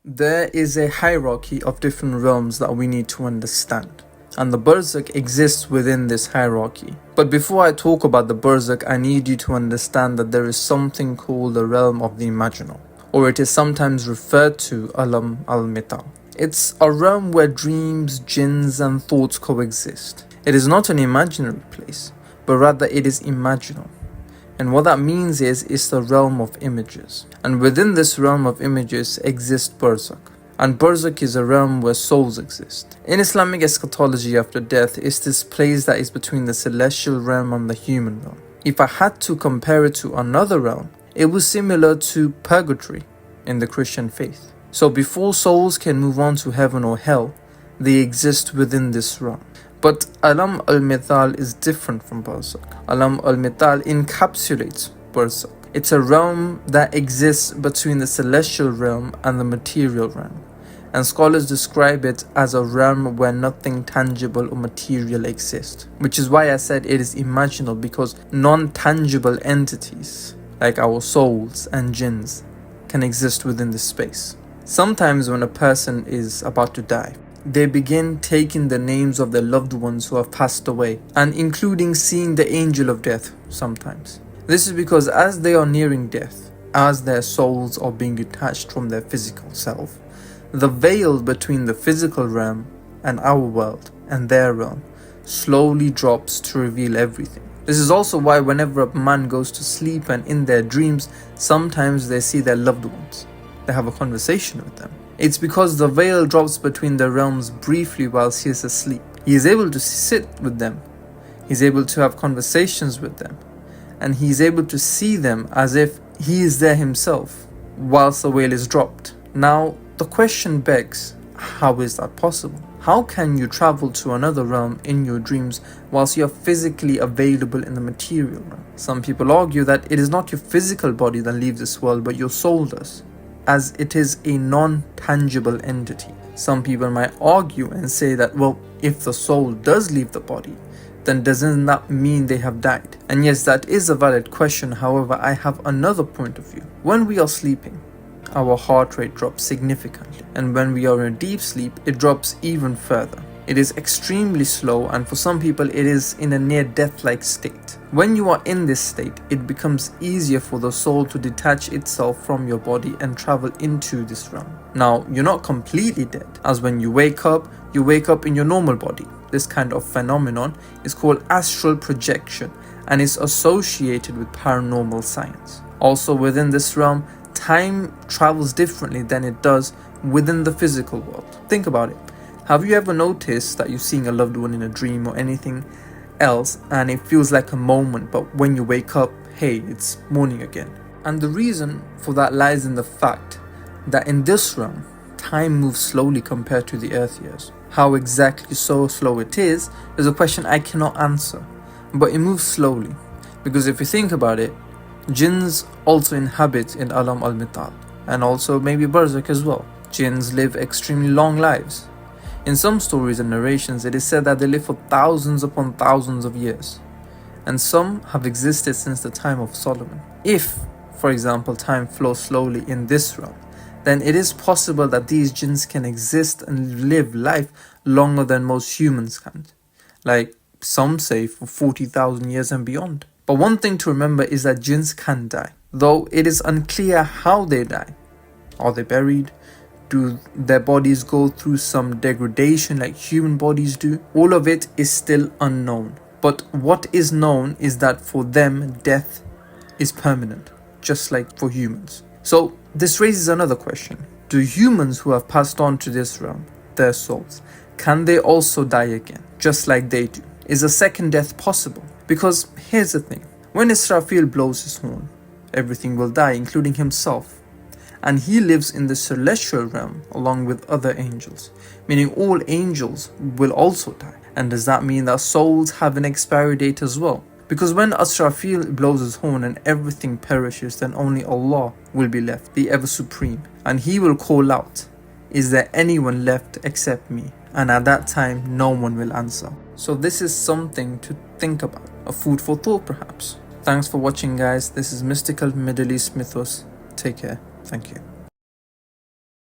There is a hierarchy of different realms that we need to understand, and the Barzakh exists within this hierarchy. But before I talk about the Barzakh, I need you to understand that there is something called the realm of the imaginal, or it is sometimes referred to Alam Al Mithal. It's a realm where dreams, Djinns and thoughts coexist. It is not an imaginary place, but rather it is imaginal. And what that means is it's the realm of images. And within this realm of images exists Barzakh. And Barzakh is a realm where souls exist. In Islamic Eschatology, after death is this place that is between the celestial realm and the human realm. If I had to compare it to another realm, it was similar to purgatory in the Christian faith. So before souls can move on to heaven or hell, they exist within this realm. But Alam Al Mithal is different from Barzakh. Alam Al Mithal encapsulates Barzakh. It's a realm that exists between the celestial realm and the material realm. And scholars describe it as a realm where nothing tangible or material exists. Which is why I said it is imaginal, because non-tangible entities like our souls and Djinns can exist within this space. Sometimes when a person is about to die, they begin taking the names of their loved ones who have passed away, and including seeing the angel of death sometimes. This is because as they are nearing death, as their souls are being detached from their physical self, the veil between the physical realm and our world and their realm slowly drops to reveal everything. This is also why whenever a man goes to sleep and in their dreams, sometimes they see their loved ones. They have a conversation with them. It's because the veil drops between the realms briefly whilst he is asleep. He is able to sit with them. He's able to have conversations with them. And he's able to see them as if he is there himself whilst the veil is dropped. Now, the question begs, how is that possible? How can you travel to another realm in your dreams whilst you are physically available in the material realm? Some people argue that it is not your physical body that leaves this world, but your soul does, as it is a non-tangible entity. Some people might argue and say that, well, if the soul does leave the body, then doesn't that mean they have died? And yes, that is a valid question. However, I have another point of view. When we are sleeping, our heart rate drops significantly, and when we are in a deep sleep, it drops even further. It is extremely slow, and for some people it is in a near death-like state. When you are in this state, it becomes easier for the soul to detach itself from your body and travel into this realm. Now, you're not completely dead, as when you wake up in your normal body. This kind of phenomenon is called astral projection and is associated with paranormal science. Also within this realm, time travels differently than it does within the physical world. Think about it. Have you ever noticed that you're seeing a loved one in a dream or anything else and it feels like a moment, but when you wake up, hey, it's morning again? And the reason for that lies in the fact that in this realm, time moves slowly compared to the earth years. How exactly so slow it is a question I cannot answer, but it moves slowly. Because if you think about it, Djinns also inhabit in Alam Al Mithal, and also maybe Barzakh as well. Djinns live extremely long lives. In some stories and narrations, it is said that they live for thousands upon thousands of years, and some have existed since the time of Solomon. If, for example, time flows slowly in this realm, then it is possible that these Djinns can exist and live life longer than most humans can, like some say for 40,000 years and beyond. But one thing to remember is that Djinns can die, though it is unclear how they die. Are they buried? Do their bodies go through some degradation like human bodies do? All of it is still unknown. But what is known is that for them, death is permanent, just like for humans. So this raises another question. Do humans who have passed on to this realm, their souls, can they also die again, just like they do? Is a second death possible? Because here's the thing. When Israfil blows his horn, everything will die, including himself. And he lives in the celestial realm along with other angels, meaning all angels will also die. And does that mean that souls have an expiry date as well? Because when Asrafil blows his horn and everything perishes, then only Allah will be left, the ever supreme. And he will call out, is there anyone left except me? And at that time, no one will answer. So this is something to think about, a food for thought perhaps. Thanks for watching, guys. This is Mystical Middle East Mythos. Take care. Thank you.